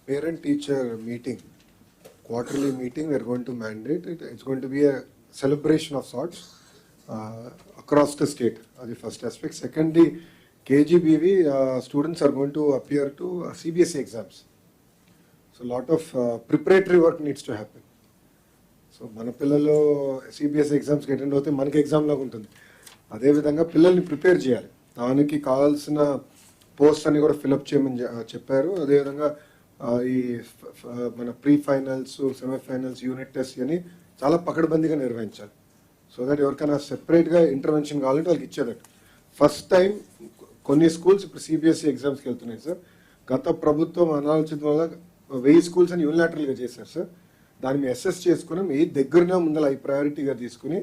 parent-teacher meeting, quarterly meeting, we are going to mandate it. It's going to be a celebration of sorts across the state. That's the first aspect. Secondly, KGBV students are going to appear to CBSE exams. So a lot of preparatory work needs to happen. So మన పిల్లలు CBSE ఎగ్జామ్స్కి attend అవుతే మనకి exam లాగా ఉంటుంది. అదేవిధంగా పిల్లల్ని prepare చేయాలి. దానికి కావాల్సిన పోస్ట్ అన్ని కూడా ఫిలప్ చేయమని చెప్పారు. అదేవిధంగా ఈ మన pre finals, semifinals, unit test అని చాలా పకడ్బందీగా నిర్వహించాలి. సో దట్ ఎవరికైనా సెపరేట్గా ఇంటర్వెన్షన్ కావాలంటే వాళ్ళకి ఇచ్చేదట్టు. ఫస్ట్ టైం కొన్ని స్కూల్స్ ఇప్పుడు సిబిఎస్ఈ ఎగ్జామ్స్కి వెళ్తున్నాయి సార్. గత ప్రభుత్వం అనాలోచిత వల్ల 1000 స్కూల్స్ అని యూనిలాటరల్గా చేశారు సార్. దాన్ని అసెస్ చేసుకుని మీ దగ్గరనే ముందర ఈ ప్రయారిటీగా తీసుకుని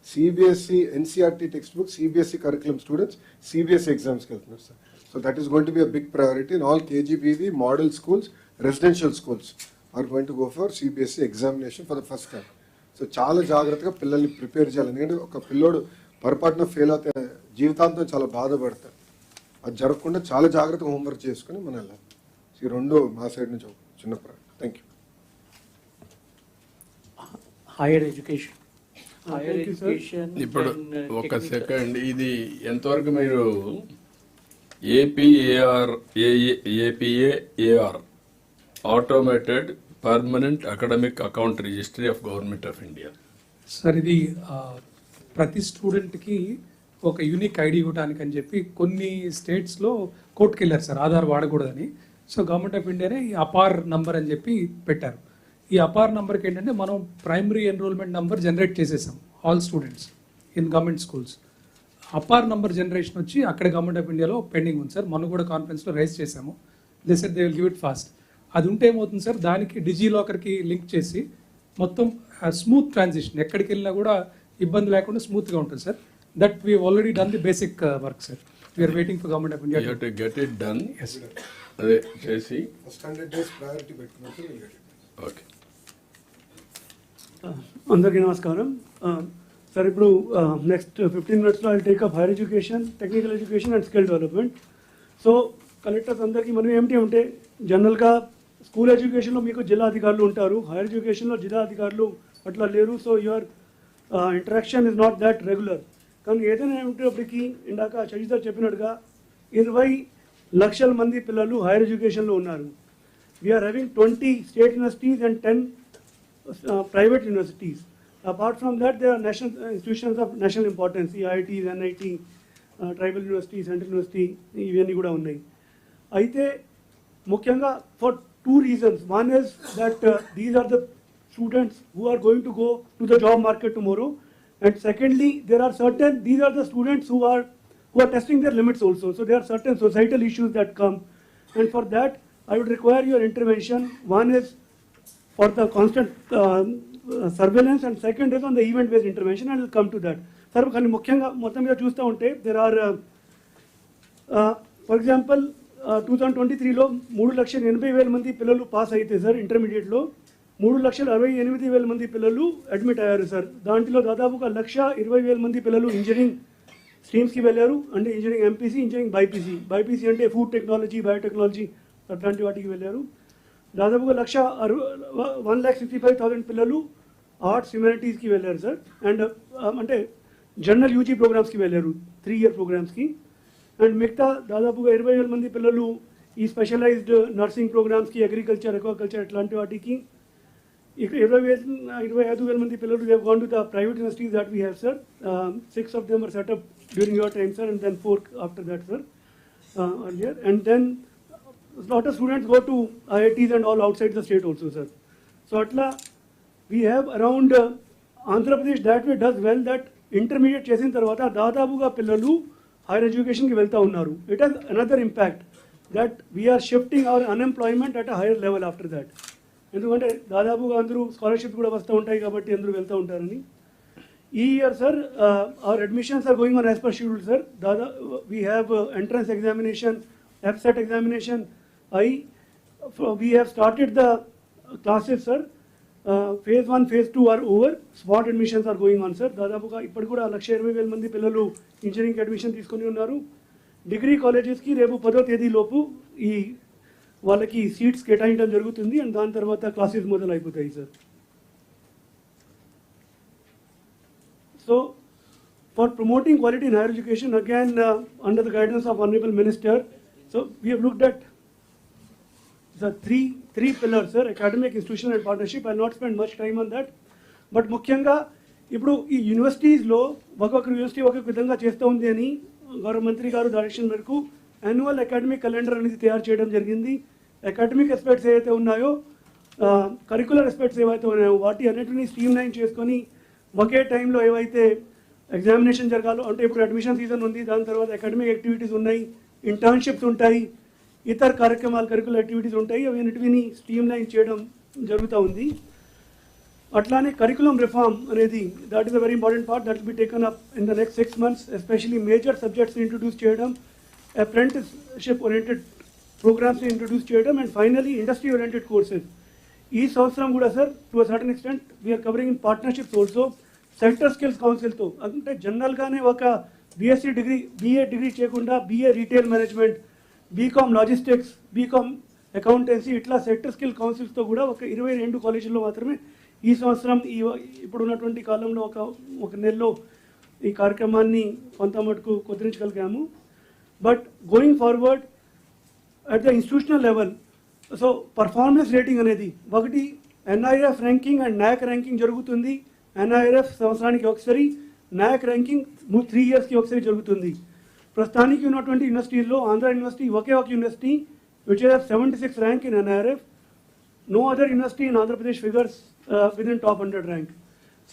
CBSE NCERT textbook, CBSE curriculum students CBSE ఎగ్జామ్స్కి వెళ్తున్నారు sir. So that is going to be a big priority in all KGBV model schools, residential schools are going to go for CBSE examination for the first time. So చాలా జాగ్రత్తగా పిల్లల్ని prepare చేయాలి. ఎందుకంటే ఒక పిల్లోడు పొరపాటున ఫెయిల్ అవుతే జీవితాంతం చాలా బాధపడతారు. అది జరగకుండా చాలా జాగ్రత్తగా హోంవర్క్ చేసుకుని మనం వెళ్ళాలి. ఈ రెండు మా సైడ్ నుంచి చిన్న priority. Thank you. Higher education ఇప్పుడు ఒక సెకండ్, ఇది ఎంతవరకు మీరు APAR automated permanent academic account registry of government of India sir, ఇది ప్రతి స్టూడెంట్కి ఒక యూనిక్ ఐడి ఇవ్వడానికి అని చెప్పి కొన్ని స్టేట్స్లో కోర్టుకు వెళ్ళారు సార్, ఆధార్ వాడకూడదని. సో గవర్నమెంట్ ఆఫ్ ఇండియానే ఈ అపార్ నంబర్ అని చెప్పి పెట్టారు. ఈ అపార్ నంబర్కి ఏంటంటే మనం ప్రైమరీ ఎన్రోల్మెంట్ నంబర్ జనరేట్ చేసేసాం all students in government schools. APAAR number generation వచ్చి అక్కడ గవర్నమెంట్ ఆఫ్ ఇండియాలో పెండింగ్ ఉంది సార్. మనం కూడా కాన్ఫరెన్స్లో రైజ్ చేసాము. They said they will give it fast. అది ఉంటే ఏమవుతుంది సార్, దానికి డిజిలాకర్కి లింక్ చేసి మొత్తం స్మూత్ ట్రాన్సిషన్, ఎక్కడికి వెళ్ళినా కూడా ఇబ్బంది లేకుండా స్మూత్గా ఉంటుంది sir. That we already done the basic work sir. We are waiting for government of India to get it done. అదే చేసి ఫస్ట్ 100 days ప్రయారిటీ పెట్టుకున్నట్టు. ఓకే. అందరికీ నమస్కారం సార్. ఇప్పుడు next 15 minutes I take up higher education, technical education and skill development. So collectors అందరికీ మనం ఏమిటి అంటే, జనరల్గా స్కూల్ ఎడ్యుకేషన్లో మీకు జిల్లా అధికారులు ఉంటారు, హైయర్ ఎడ్యుకేషన్లో జిల్లా అధికారులు అట్లా లేరు. So your interaction is not that regular. కానీ ఏదైనా ఏమిటప్పటికీ ఇందాక శశిధర్ చెప్పినట్టుగా 20 లక్షల మంది పిల్లలు హైయర్ ఎడ్యుకేషన్లో ఉన్నారు. We are having 20 state universities and 10 private universities. Apart from that, there are national institutions of national importance, IITs, NIT, tribal universities, central university, ఇవన్నీ కూడా ఉన్నాయి. అయితే ముఖ్యంగా for 2 reasons. One is that these are the students who are going to go to the job market tomorrow, and secondly, these are the students who are testing their limits also. So there are certain societal issues that come, and for that I would require your intervention. One is for the constant surveillance, and second is on the event based intervention, and we'll come to that. Sir, కానీ ముఖ్యంగా మొత్తం మీద చూస్తూ ఉంటే there are for example 2023లో 3,80,000 మంది పిల్లలు pass అయితే sir, ఇంటర్మీడియట్లో 3,68,000 మంది పిల్లలు అడ్మిట్ అయ్యారు సార్. దాంట్లో దాదాపుగా 1,20,000 మంది పిల్లలు ఇంజనీరింగ్ స్ట్రీమ్స్కి వెళ్ళారు. అంటే ఇంజనీరింగ్ ఎంపీసీ, ఇంజనీరింగ్ బైపీసీ అంటే ఫుడ్ టెక్నాలజీ, బయోటెక్నాలజీ అట్లాంటి వాటికి వెళ్ళారు. దాదాపుగా 1,65,000 పిల్లలు ఆర్ట్స్, హ్యుమానిటీస్కి వెళ్ళారు సార్. అండ్ అంటే జనరల్ యూజీ ప్రోగ్రామ్స్కి వెళ్ళారు, 3 year ప్రోగ్రామ్స్కి. అండ్ మిగతా దాదాపుగా 20,000 మంది పిల్లలు ఈ స్పెషలైజ్డ్ నర్సింగ్ ప్రోగ్రామ్స్కి, అగ్రికల్చర్, ఎక్వాకల్చర్ ఇట్లాంటి వాటికి. ఇక్కడ 25,000 మంది పిల్లలు they gone to the private universities that we have sir. 6 of them were set up during your time sir, and then 4 after that sir, earlier. And then a lot of students go to IITs and all outside the state also sir. So atla we have around Andhra Pradesh that way does well that intermediate చేసిన తర్వాత దాదాపుగా పిల్లలు higher education కి వెళ్తా ఉన్నారు. It has another impact that we are shifting our unemployment at a higher level after that. ఎందుకంటే దాదాపుగా అందరూ స్కాలర్షిప్ కూడా వస్తూ ఉంటాయి కాబట్టి అందరూ వెళ్తూ ఉంటారని. ఈ year sir our admissions are going on as per schedule sir. We have entrance examination, EBSET examination. We have started the classes sir. Phase 1, phase 2 are over. Spot admissions are going on sir. దాదాపుగా ఇప్పుడు కూడా 1,20,000 మంది పిల్లలు engineering admission తీసుకొని ఉన్నారు. Degree కాలేజెస్కి రేపు 10వ తేదీ లోపు ఈ వాళ్ళకి సీట్స్ కేటాయించడం జరుగుతుంది అండ్ దాని తర్వాత క్లాసెస్ మొదలు అయిపోతాయి sir. So for promoting quality in higher education again under the guidance of honourable minister, so we have looked at the three pillars, sir: academic, institutional and partnership. I'll not spend much time on that. But ముఖ్యంగా ఇప్పుడు ఈ యూనివర్సిటీస్లో ఒక్కొక్క university ఒక్కొక్క విధంగా చేస్తూ ఉంది అని గౌరవ మంత్రి గారు డైరెక్షన్ మేరకు యాన్యువల్ అకాడమిక్ క్యాలెండర్ అనేది తయారు చేయడం జరిగింది. అకాడమిక్ ఎస్పెక్ట్స్ ఏవైతే ఉన్నాయో, కరికులర్ ఎస్పెక్ట్స్ ఏవైతే ఉన్నాయో వాటి అన్నిటిని స్ట్రీమ్ లైన్ చేసుకొని ఒకే టైంలో ఏవైతే ఎగ్జామినేషన్ జరగాలో, అంటే ఇప్పుడు అడ్మిషన్ సీజన్ ఉంది, దాని తర్వాత అకాడమిక్ యాక్టివిటీస్ ఉన్నాయి, ఇంటర్న్షిప్స్ ఉంటాయి, ఇతర కార్యక్రమాలు కరికులర్ యాక్టివిటీస్ ఉంటాయి, అవన్నిటిని స్ట్రీమ్ లైన్ చేయడం జరుగుతూ ఉంది. అట్లానే కరికులం రిఫార్మ్ అనేది that is a very important part that will be taken up in the next 6 months, especially major subjects introduce చేయడం, అప్రెంటిస్షిప్ ఓరియంటెడ్ ప్రోగ్రామ్స్ ఇంట్రడ్యూస్ చేయడం, and finally industry oriented courses. ఈ సంవత్సరం కూడా sir to a certain extent we're covering in partnerships also sector skills కౌన్సిల్తో. అంటే జనరల్గానే ఒక BSc degree, BA degree చేయకుండా BA retail management, BCom logistics, BCom accountancy, ఇట్లా సెక్టర్ స్కిల్ కౌన్సిల్స్తో కూడా ఒక 22 కాలేజీల్లో మాత్రమే ఈ సంవత్సరం ఇప్పుడు ఉన్నటువంటి కాలంలో ఒక నెలలో ఈ కార్యక్రమాన్ని కొంత మటుకు కుదిరించగలిగాము. But going forward at the institutional level, so performance rating అనేది ఒకటి NIRF ranking and NAAC ranking జరుగుతుంది. NIRF సంవత్సరానికి ఒకసారి, NAAC ర్యాంకింగ్ 3 yearsకి ఒకసారి జరుగుతుంది. ప్రస్తుతానికి ఉన్నటువంటి యూనివర్సిటీల్లో ఆంధ్ర యూనివర్సిటీ ఒకే ఒక university which have 76 rank in NIRF. No other university in Andhra Pradesh figures within top 100 rank.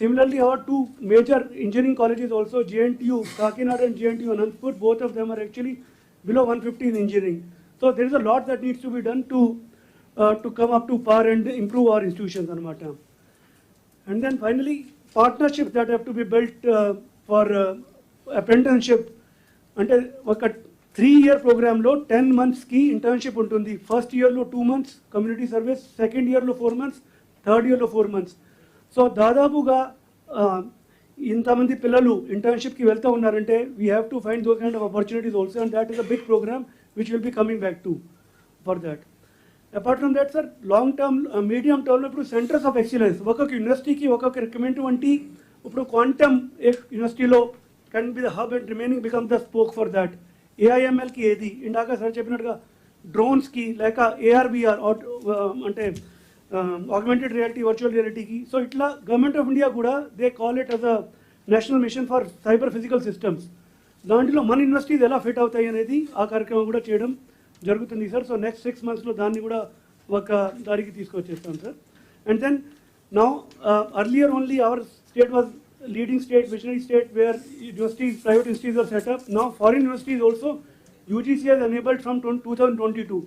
Similarly, our 2 major engineering colleges also, JNTU Kakinada and JNTU Anantapur, both of them are actually below 150 in engineering. So there is a lot that needs to be done to come up to par and improve our institutions anamata. And then finally, partnerships that have to be built for apprenticeship. అంటే ఒక 3-year ప్రోగ్రాంలో 10 monthsకి internship ఉంటుంది. First ఇయర్లో 2 months community service, second ఇయర్లో 4 months, third ఇయర్లో 4 months. So దాదాపుగా ఇంతమంది పిల్లలు ఇంటర్న్షిప్కి వెళ్తూ ఉన్నారంటే we have to find those kind of opportunities also, and that is a big program which will be coming back to for that. Apart from that sir, long term, medium టర్మ్లో ఇప్పుడు centres of excellence ఒక్కొక్క యూనివర్సిటీకి ఒక్కొక్క recommend వంటి, ఇప్పుడు quantum యూనివర్సిటీలో can be the hub and remaining become the spoke for that. AIML ki edi ఇందాక sir చెప్పినట్టుగా డ్రోన్స్ కి లేక AR/VR అంటే ఆగ్మెంటెడ్ రియాలిటీ, వర్చువల్ రియాలిటీకి. సో ఇట్లా గవర్నమెంట్ ఆఫ్ ఇండియా కూడా they call it as a national mission for cyber physical systems. దాంట్లో మన యూనివర్సిటీస్ ఎలా ఫిట్ అవుతాయి అనేది ఆ కార్యక్రమం కూడా చేయడం జరుగుతుంది సార్. సో నెక్స్ట్ 6 monthsలో దాన్ని కూడా ఒక దారికి తీసుకొచ్చేస్తాం sir. And then now earlier only our state was leading state, visionary state, where universities, private institutes are set up. Now foreign universities also UGC has enabled from 2022.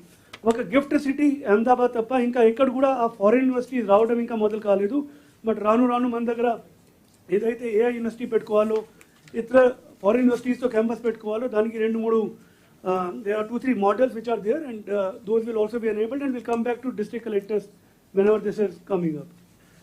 ఒక gift city Ahmedabad తప్ప ఇంకా ఎక్కడ కూడా ఆ ఫారిన్ యూనివర్సిటీస్ రావడం ఇంకా మొదలు కాలేదు. బట్ రాను రాను మన దగ్గర ఏదైతే AI యూనివర్సిటీ పెట్టుకోవాలో, ఇతర ఫారిన్ యూనివర్సిటీస్తో క్యాంపస్ పెట్టుకోవాలో, దానికి 2-3 there are 2-3 models which are there, and those will also be enabled and will come back to district collectors whenever this is coming up.